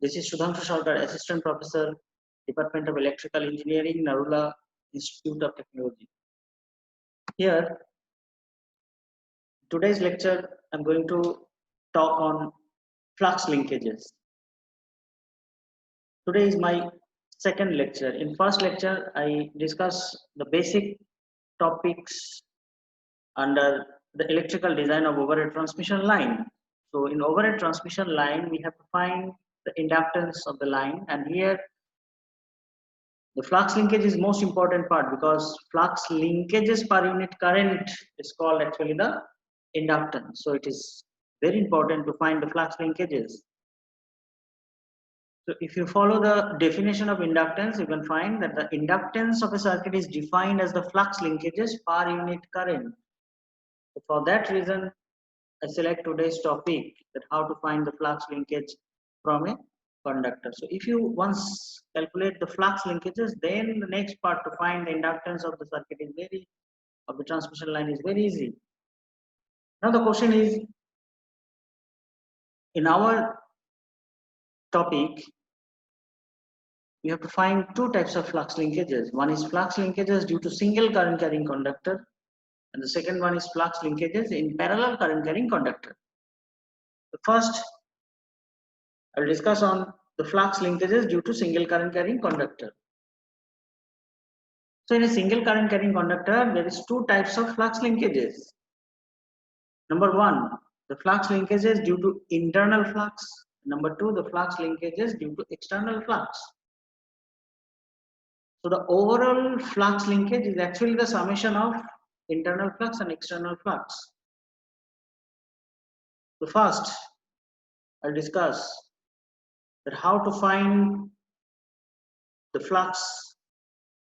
This is Sudhanshu Sarkar, Assistant Professor, Department of Electrical Engineering, Narula Institute of Technology. Here, today's lecture, I'm going to talk on flux linkages. Today is my second lecture. In first lecture, I discuss the basic topics under the electrical design of overhead transmission line. So in overhead transmission line, we have to find the inductance of the line, and here the flux linkage is most important part, because flux linkages per unit current is called actually the inductance. So it is very important to find the flux linkages. So if you follow the definition of inductance, you can find that the inductance of a circuit is defined as the flux linkages per unit current. So for that reason, I select today's topic, that how to find the flux linkage from a conductor. So if you once calculate the flux linkages, then the next part to find the inductance of the circuit is of the transmission line is very easy. Now the question is, in our topic, we have to find two types of flux linkages. One is flux linkages due to single current carrying conductor, and the second one is flux linkages in parallel current carrying conductor. The first, I will discuss on the flux linkages due to single current carrying conductor. So in a single current carrying conductor, there is two types of flux linkages. Number one, the flux linkages due to internal flux. Number two, the flux linkages due to external flux. So the overall flux linkage is actually the summation of internal flux and external flux. So first, I'll discuss that how to find the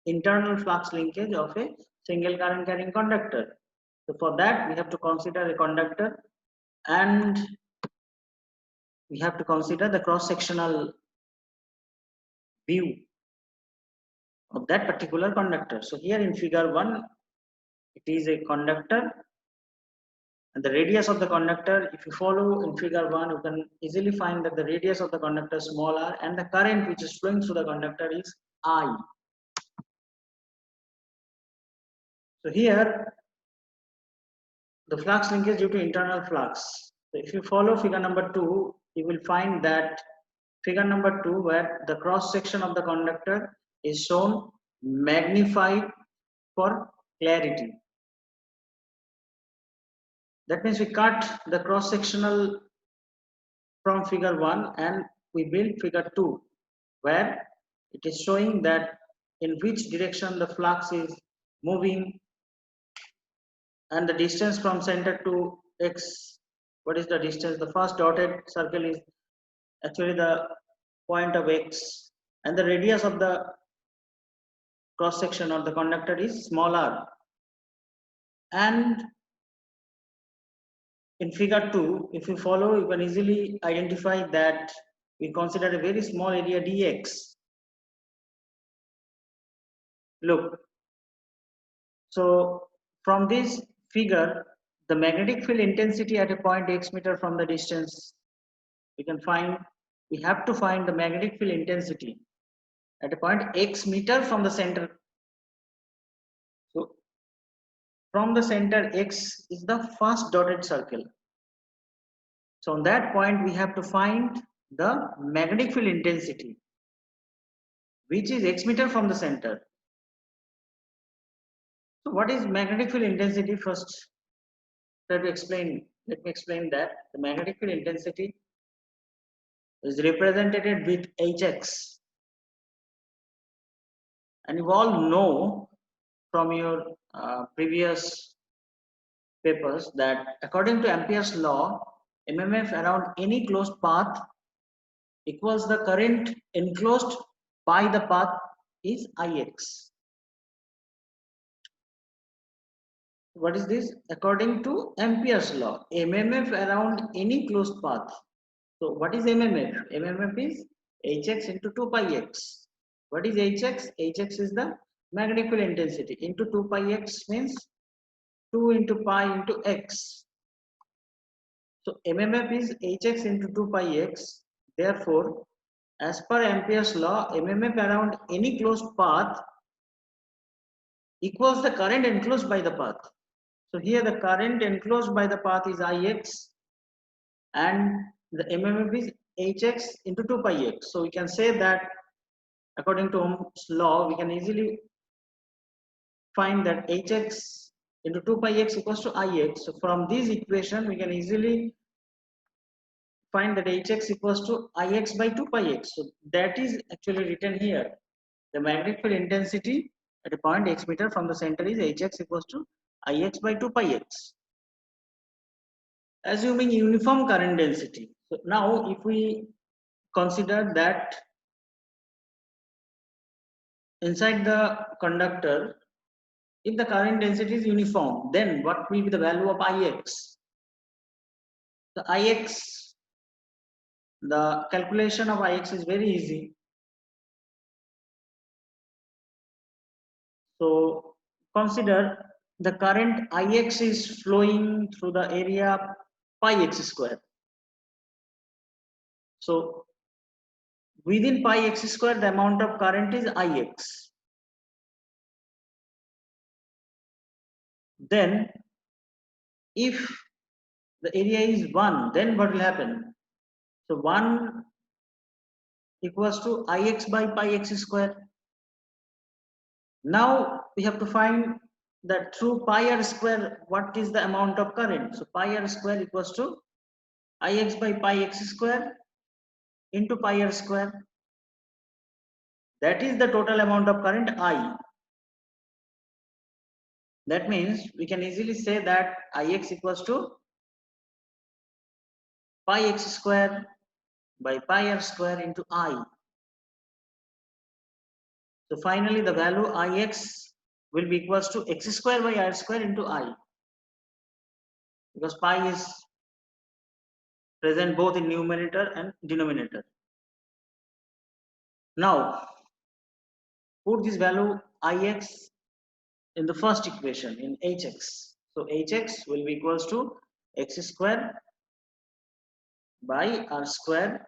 internal flux linkage of a single current carrying conductor. So for that, we have to consider a conductor, and we have to consider the cross-sectional view of that particular conductor. So here in figure 1, it is a conductor, and the radius of the conductor, if you follow in figure 1, you can easily find that the radius of the conductor is small r, and the current which is flowing through the conductor is I. So here, the flux linkage due to internal flux. So if you follow figure number 2, you will find that figure number 2, where the cross section of the conductor is shown magnified for clarity. That means we cut the cross sectional from figure 1 and we build figure 2, where it is showing that in which direction the flux is moving, and the distance from center to x. What is the distance? The first dotted circle is actually the point of x, and the radius of the cross section of the conductor is small r. And in figure 2, if you follow, you can easily identify that we consider a very small area dx. Look, so from this figure, the magnetic field intensity at a point x meter from the distance, we have to find the magnetic field intensity at a point x meter from the center. So from the center, x is the first dotted circle. So on that point, we have to find the magnetic field intensity, which is x meter from the center. So what is magnetic field intensity? First, let me explain that the magnetic field intensity is represented with Hx. And you all know from your previous papers that according to Ampere's law, MMF around any closed path equals the current enclosed by the path is Ix. What is this? According to Ampere's law, MMF around any closed path. So what is MMF? MMF is Hx into 2 pi x. What is Hx? Hx is the magnetic field intensity into 2 pi x means 2 into pi into x. So MMF is Hx into 2 pi x. Therefore, as per Ampere's law, MMF around any closed path equals the current enclosed by the path. So here the current enclosed by the path is Ix and the MMF is Hx into 2 pi x. So we can say that according to Ohm's law, we can easily find that Hx into 2 pi x equals to Ix. So from this equation, we can easily find that Hx equals to Ix by 2 pi x. So that is actually written here. The magnetic field intensity at a point x meter from the center is Hx equals to Ix by 2 pi x. Assuming uniform current density. So now if we consider that inside the conductor, if the current density is uniform, then what will be the value of Ix? The Ix, the calculation of Ix is very easy. So consider the current Ix is flowing through the area pi x square. So within pi x square, the amount of current is Ix. Then if the area is 1, then what will happen? So 1 equals to Ix by pi x square. Now we have to find that through pi r square, what is the amount of current? So pi r square equals to Ix by pi x square into pi r square. That is the total amount of current I. That means we can easily say that Ix equals to pi x square by pi r square into I. So finally the value Ix will be equals to x square by r square into I, because pi is present both in numerator and denominator. Now put this value Ix in the first equation in Hx. So Hx will be equals to x square by r square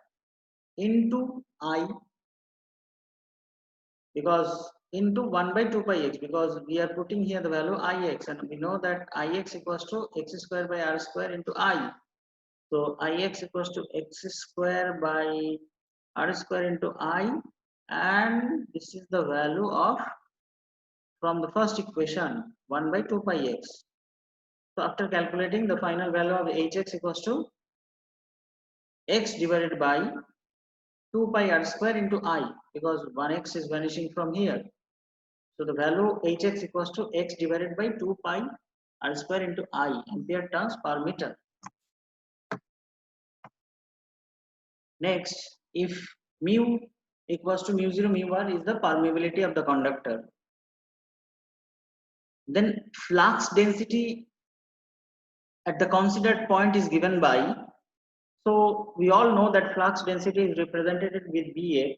into I, because into 1 by 2 pi x, because we are putting here the value Ix and we know that Ix equals to x square by r square into I. So Ix equals to x square by r square into I, and this is the value of from the first equation 1 by 2 pi x. So after calculating, the final value of Hx equals to x divided by 2 pi r square into I, because 1x is vanishing from here. So the value Hx equals to x divided by 2 pi r square into I, ampere turns per meter. Next, if mu equals to mu 0 mu r is the permeability of the conductor, then flux density at the considered point is given by, so we all know that flux density is represented with Bx.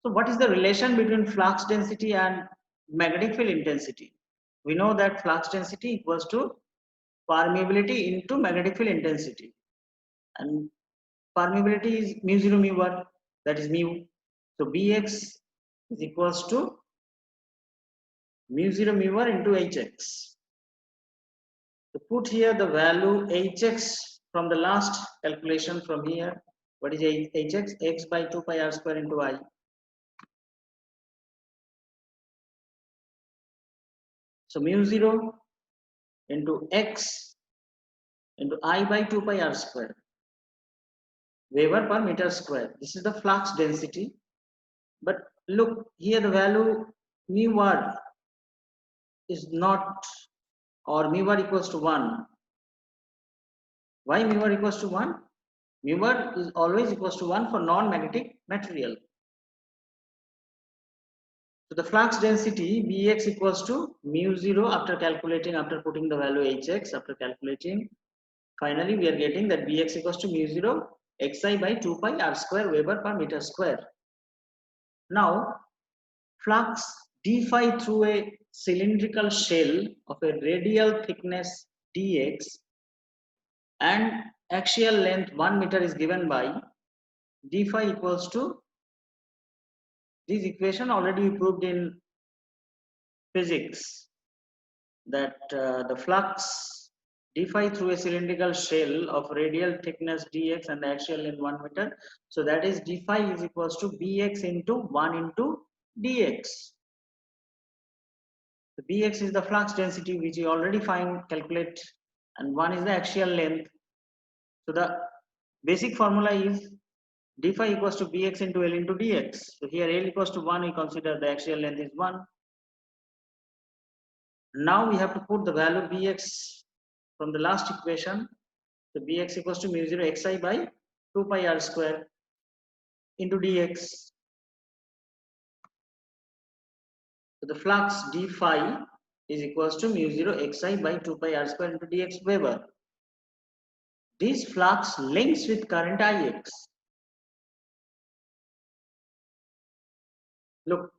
So what is the relation between flux density and magnetic field intensity? We know that flux density equals to permeability into magnetic field intensity, and permeability is mu 0 mu 1, that is mu. So Bx is equals to mu 0 mu 1 into Hx. So put here the value Hx from the last calculation from here. What is Hx? X by 2 pi r square into I. So mu 0 into x into I by 2 pi r square, Weber per meter square. This is the flux density. But look here, the value mu r is not, or mu r equals to 1. Why mu r equals to 1? Mu r is always equals to 1 for non-magnetic material. So the flux density Bx equals to mu 0 after calculating, after putting the value Hx, after calculating, finally we are getting that Bx equals to mu 0 xi by 2 pi r square Weber per meter square. Now flux d phi through a cylindrical shell of a radial thickness dx and axial length 1 meter is given by d phi equals to, this equation already we proved in physics, that the flux d phi through a cylindrical shell of radial thickness dx and the axial length 1 meter. So that is d phi is equals to bx into 1 into dx. The bx is the flux density which you already calculate, and 1 is the axial length. So the basic formula is d phi equals to bx into L into dx. So here L equals to 1, we consider the axial length is 1. Now we have to put the value bx from the last equation. So bx equals to mu 0 xi by 2 pi r square into dx. So the flux d phi is equals to mu 0 xi by 2 pi r square into dx Weber. This flux links with current ix. Look,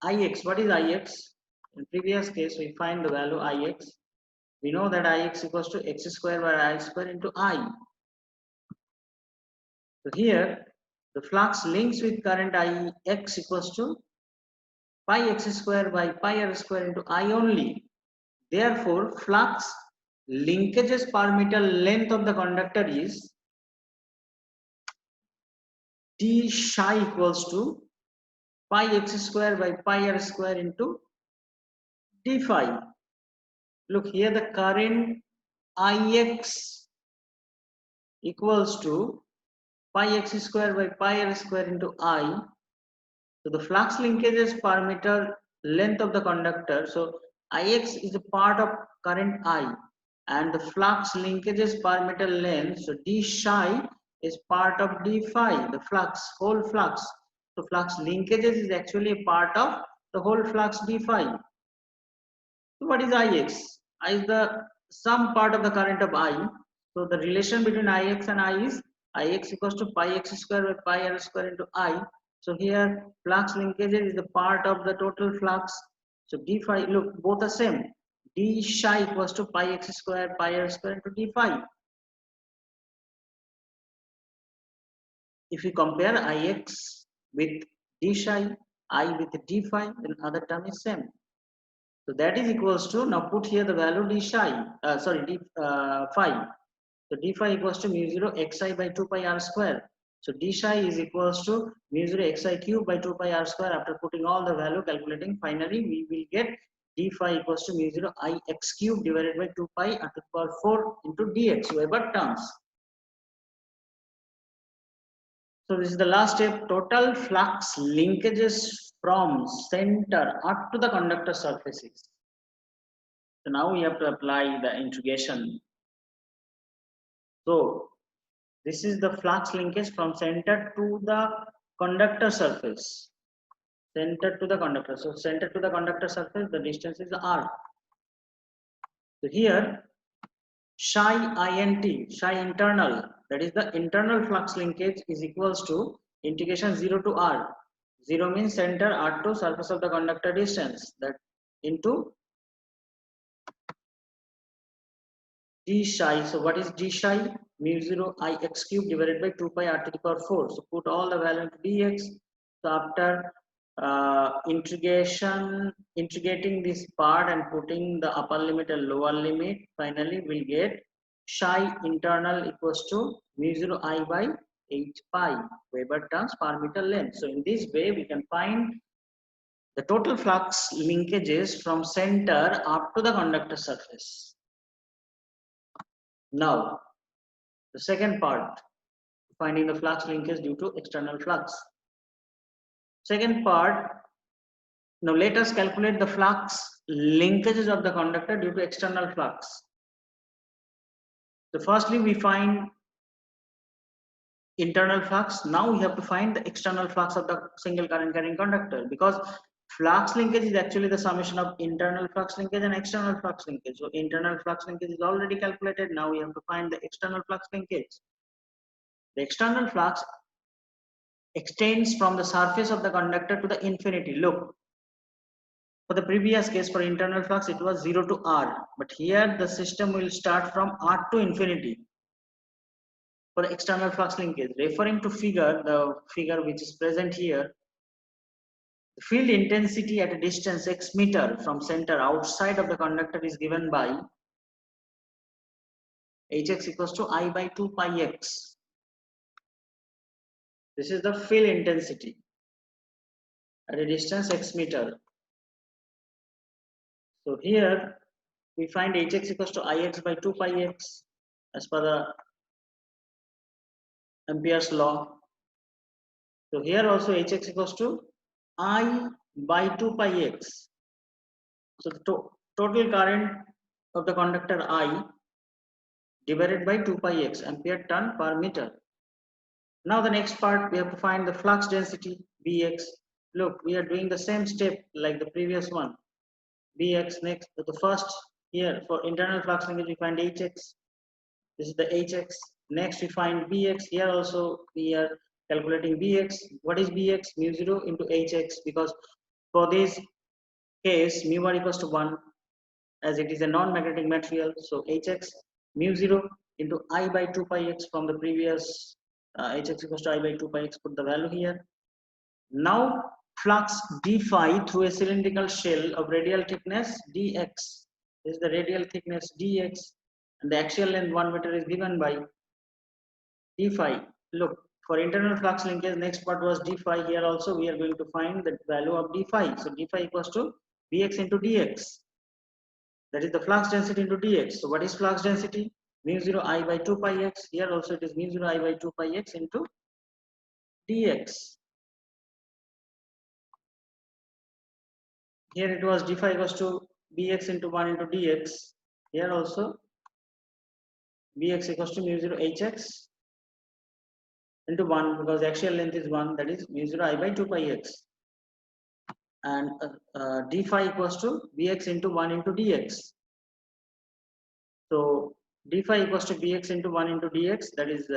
ix, what is ix? In previous case, we find the value ix. We know that ix equals to x square by I square into I. So here, the flux links with current ix equals to pi x square by pi r square into I only. Therefore, flux linkages per meter length of the conductor is d psi equals to pi x square by pi r square into d phi. Look here, the current ix equals to pi x square by pi r square into I. So the flux linkages per meter length of the conductor. So ix is a part of current I, and the flux linkages per meter length. So d psi is part of d phi, the flux, whole flux. So flux linkages is actually a part of the whole flux d phi. So what is ix? I is the sum part of the current of I. So the relation between ix and I is ix equals to pi x square by pi r square into I. So here flux linkages is the part of the total flux. So d phi, look, both are same. D psi equals to pi x square pi r square into d phi. If you compare ix with d psi, I with d phi, then other term is same. So that is equals to, now put here the value d psi, d phi. So d phi equals to mu 0 xi by 2 pi r square. So d psi is equals to mu 0 xi cube by 2 pi r square. After putting all the value, calculating, finally we will get d phi equals to mu 0 I x cube divided by 2 pi to the power 4 into dx Weber terms. So this is the last step. Total flux linkages from center up to the conductor surfaces. So now we have to apply the integration. So this is the flux linkage from center to the conductor surface. Center to the conductor. So center to the conductor surface, the distance is r. So here psi int, psi internal, that is the internal flux linkage, is equals to integration 0 to r. 0 means center, r to surface of the conductor distance, that into d psi. So what is d psi? Mu 0 I x cube divided by 2 pi r to the power 4. So put all the value into dx. So after integrating this part and putting the upper limit and lower limit, finally we'll get psi internal equals to mu 0 I by 8 pi Weber turns per meter length. So in this way we can find the total flux linkages from center up to the conductor surface. Now the second part, finding the flux linkage due to external flux. Second part, now let us calculate the flux linkages of the conductor due to external flux. So firstly we find internal flux. Now we have to find the external flux of the single current carrying conductor, because flux linkage is actually the summation of internal flux linkage and external flux linkage. So internal flux linkage is already calculated. Now we have to find the external flux linkage. The external flux extends from the surface of the conductor to the infinity. Look, for the previous case for internal flux it was 0 to r, but here the system will start from r to infinity. for the external flux linkage. Referring to the figure which is present here, the field intensity at a distance x meter from center outside of the conductor is given by Hx equals to I by 2 pi x. This is the field intensity at a distance x meter. So here we find Hx equals to Ix by 2 pi x as per the Ampere's law. So here also Hx equals to I by 2 pi x. So the total current of the conductor I divided by 2 pi x, ampere turn per meter. Now the next part, we have to find the flux density Bx. Look, we are doing the same step like the previous one. Bx next, the first here for internal flux linkage we find Hx. This is the Hx. Next we find Bx. Here also we are calculating Bx. What is Bx? Mu 0 into Hx, because for this case mu bar equals to 1 as it is a non-magnetic material. So Hx mu 0 into I by 2 pi x from the previous Hx equals to I by 2 pi x, put the value here. Now flux d phi through a cylindrical shell of radial thickness dx. This is the radial thickness dx, and the axial length 1 meter is given by d phi. Look, for internal flux linkage, next part was d phi. Here also we are going to find the value of d phi. So d phi equals to bx into dx. That is the flux density into dx. So what is flux density? Mu 0 I by 2 pi x. Here also it is mu 0 I by 2 pi x into dx. Here it was d phi equals to bx into 1 into dx. Here also bx equals to mu 0 hx into 1, because the axial length is 1, that is mu 0 I by 2 pi x. And d phi equals to bx into 1 into dx. So d phi equals to bx into 1 into dx, that is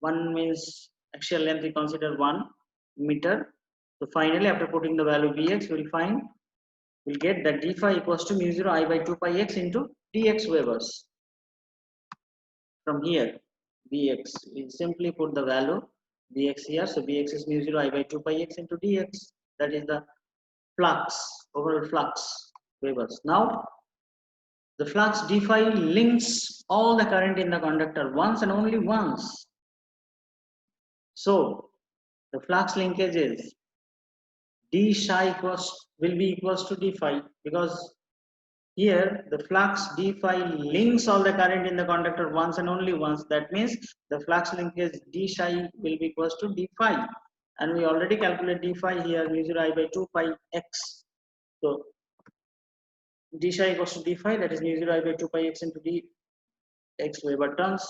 1 means axial length we consider 1 meter. So finally after putting the value bx, we'll get that d phi equals to mu 0 I by 2 pi x into dx Webers. From here bx, we simply put the value bx here. So bx is mu 0 I by 2 pi x into dx. That is the flux, overall flux Webers. Now the flux d phi links all the current in the conductor once and only once. So the flux linkage is d psi will be equals to d phi, because here the flux d phi links all the current in the conductor once and only once. That means the flux linkage d psi will be equals to d phi, and we already calculate d phi here, mu 0 I by 2 pi x. So d psi equals to d phi, that is mu 0 I by 2 pi x into d x Weber turns.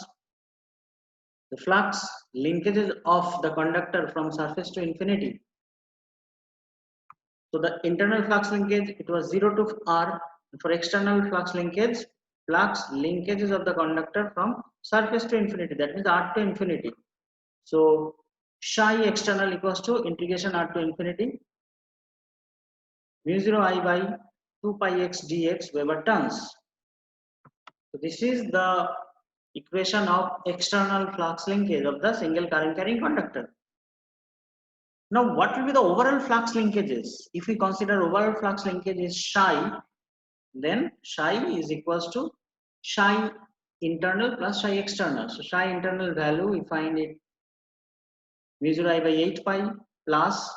The flux linkages of the conductor from surface to infinity. So the internal flux linkage, it was 0 to r. For external flux linkage, flux linkages of the conductor from surface to infinity, that means r to infinity. So psi external equals to integration r to infinity mu 0 I by 2 pi x dx Weber turns. So this is the equation of external flux linkage of the single current carrying conductor. Now what will be the overall flux linkages? If we consider overall flux linkage is psi, then psi is equals to psi internal plus psi external. So psi internal value, we find it mu 0 I by 8 pi plus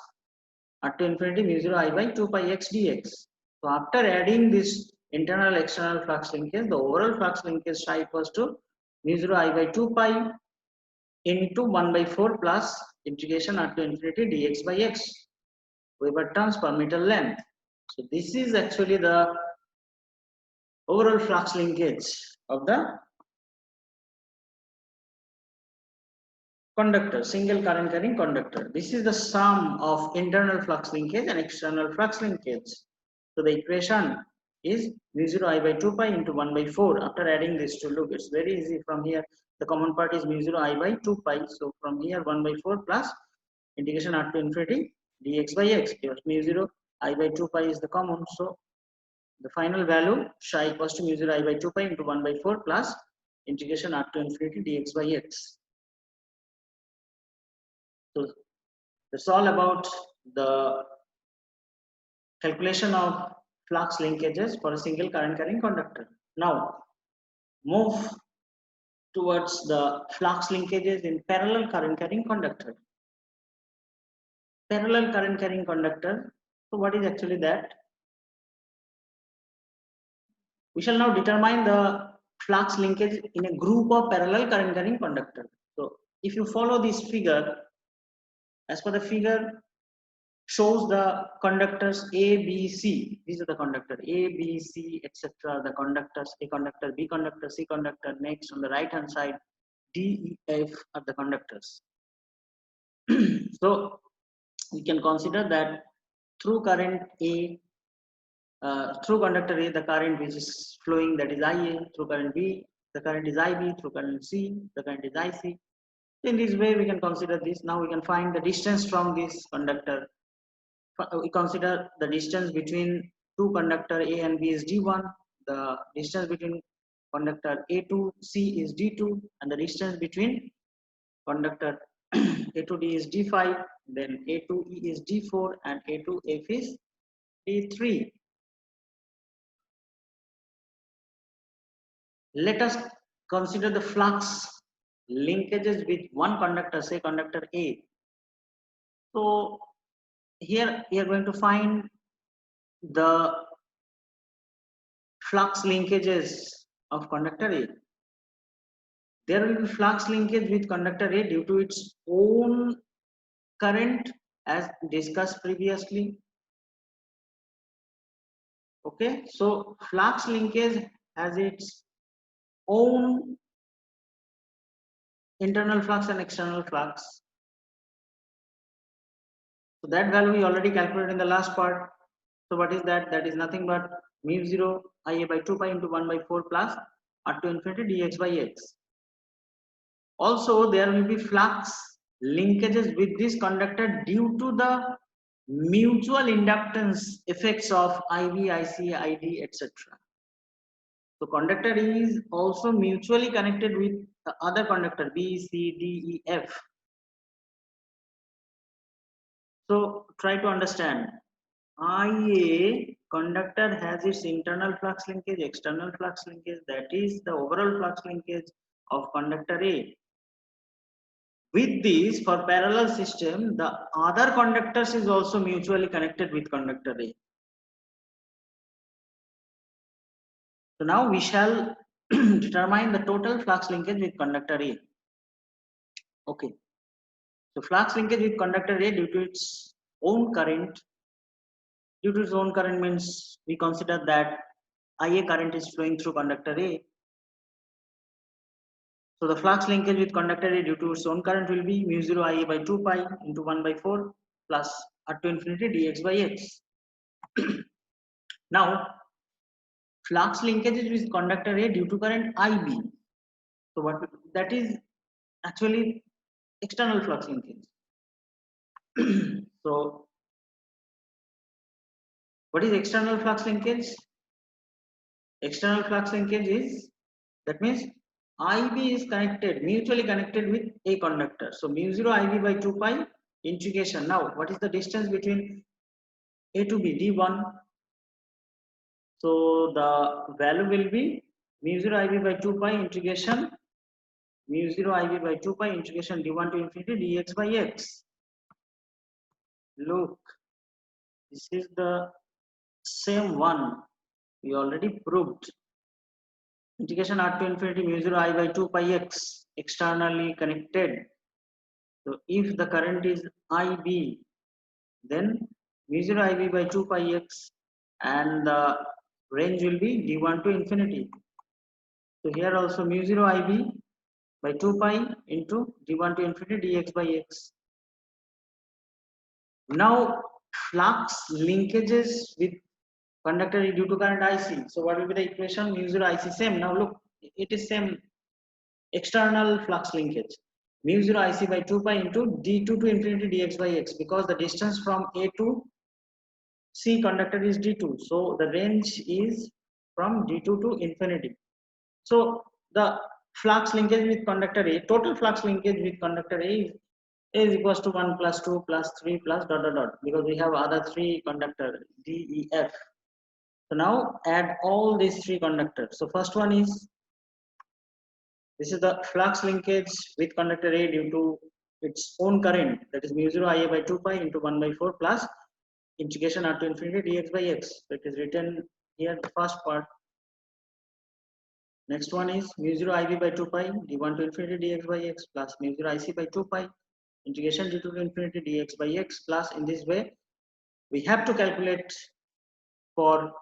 r to infinity mu 0 I by 2 pi x dx. So after adding this internal external flux linkage, the overall flux linkage psi equals to mu 0 I by 2 pi into 1 by 4 plus integration r to infinity dx by x Weber turns per meter length. So this is actually the overall flux linkage of the conductor, single current carrying conductor. This is the sum of internal flux linkage and external flux linkage. So the equation is mu 0 I by 2 pi into 1 by 4. After adding this to, look, it's very easy. From here the common part is mu 0 I by 2 pi. So from here 1 by 4 plus integration r to infinity dx by x. Here mu 0 I by 2 pi is the common. So the final value psi equals to mu 0 I by 2 pi into 1 by 4 plus integration r to infinity dx by x. So that's all about the calculation of flux linkages for a single current carrying conductor. Now move towards the flux linkages in parallel current carrying conductor. Parallel current carrying conductor. So what is actually that? We shall now determine the flux linkage in a group of parallel current carrying conductor. So if you follow this figure, as per the figure shows the conductors A, B, C. These are the conductor A, B, C, etc. The conductors A conductor, B conductor, C conductor. Next on the right hand side, D, E, F are the conductors. So we can consider that through current A, through conductor A, the current which is flowing, that is IA. Through current B, the current is IB. Through current C, the current is IC. In this way, we can consider this. Now we can find the distance from this conductor. We consider the distance between two conductor A and B is D1. The distance between conductor A to C is D2, and the distance between conductor A to D is D5. Then A to E is D4, and A to F is D3. Let us consider the flux linkages with one conductor, say conductor A. So here we are going to find the flux linkages of conductor A. There will be flux linkage with conductor A due to its own current, as discussed previously. Okay, so flux linkage has its own internal flux and external flux. So that value we already calculated in the last part. So what is that? That is nothing but mu 0 IA by 2 pi into 1 by 4 plus r to infinity dx by x. Also, there will be flux linkages with this conductor due to the mutual inductance effects of IB, IC, ID, etc. So conductor is also mutually connected with the other conductor B, C, D, E, F. So try to understand. IA conductor has its internal flux linkage, external flux linkage, that is the overall flux linkage of conductor A. With this, for parallel system, the other conductors is also mutually connected with conductor A. So now we shall determine the total flux linkage with conductor A. Okay. So flux linkage with conductor A due to its own current. Due to its own current means we consider that IA current is flowing through conductor A. So the flux linkage with conductor A due to its own current will be mu 0 IA by 2 pi into 1 by 4 plus r to infinity dx by x. Now flux linkages with conductor A due to current IB. So what that is actually external flux linkage. So what is external flux linkage? External flux linkage is, that means IB is connected, mutually connected with a conductor. So mu 0 IB by 2 pi integration. Now what is the distance between A to B? D1. So the value will be mu 0 IB by 2 pi integration mu 0 IB by 2 pi integration d1 to infinity dx by x. Look, this is the same one we already proved. Integration r to infinity mu 0 I by 2 pi x externally connected. So if the current is IB, then mu 0 IB by 2 pi x and the range will be d1 to infinity. So here also mu 0 IB by 2 pi into d1 to infinity dx by x. Now flux linkages with conductor due to current IC. So what will be the equation? Mu 0 IC same. Now look, it is same external flux linkage. Mu 0 IC by 2 pi into d2 to infinity dx by x, because the distance from A to C conductor is d2. So the range is from d2 to infinity. So the flux linkage with conductor A, total flux linkage with conductor A is equals to 1 plus 2 plus 3 plus dot dot dot, because we have other three conductor D, E, F. So now add all these three conductors. So first one is, this is the flux linkage with conductor A due to its own current, that is mu 0 Ia by 2 pi into 1 by 4 plus integration r to infinity dx by x. So it is written here, the first part. Next one is mu 0 Ib by 2 pi d1 to infinity dx by x plus mu 0 Ic by 2 pi integration d2 to infinity dx by x, plus in this way we have to calculate for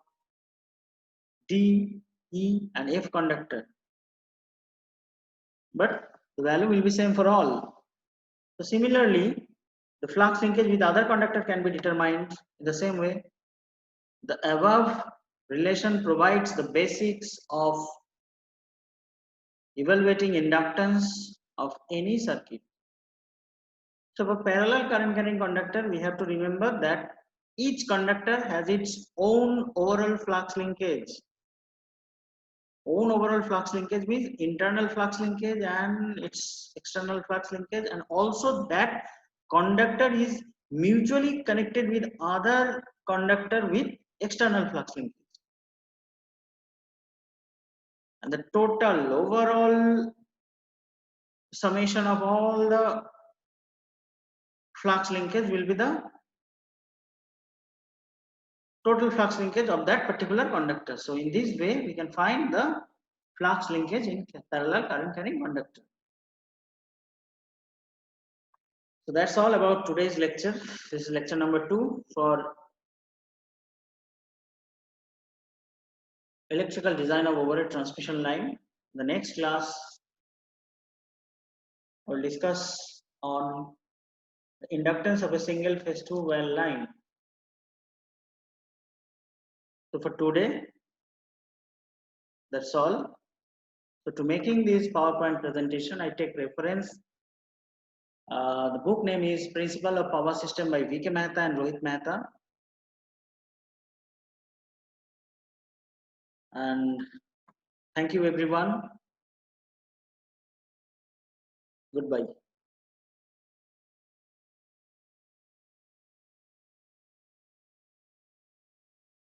D, E and F conductor, but the value will be same for all. So similarly, the flux linkage with other conductor can be determined in the same way. The above relation provides the basics of evaluating inductance of any circuit. So for parallel current carrying conductor, we have to remember that each conductor has its own overall flux linkage. Own overall flux linkage means internal flux linkage and its external flux linkage, and also that conductor is mutually connected with other conductor with external flux linkage. And the total overall summation of all the flux linkage will be the total flux linkage of that particular conductor. So in this way we can find the flux linkage in parallel current carrying conductor. So that's all about today's lecture. This is lecture number 2 for electrical design of overhead transmission line. The next class will discuss on the inductance of a single phase 2 well line. So for today, that's all. So to making this PowerPoint presentation, I take reference. The book name is Principle of Power System by V.K. Mehta and Rohit Mehta. And thank you everyone. Goodbye.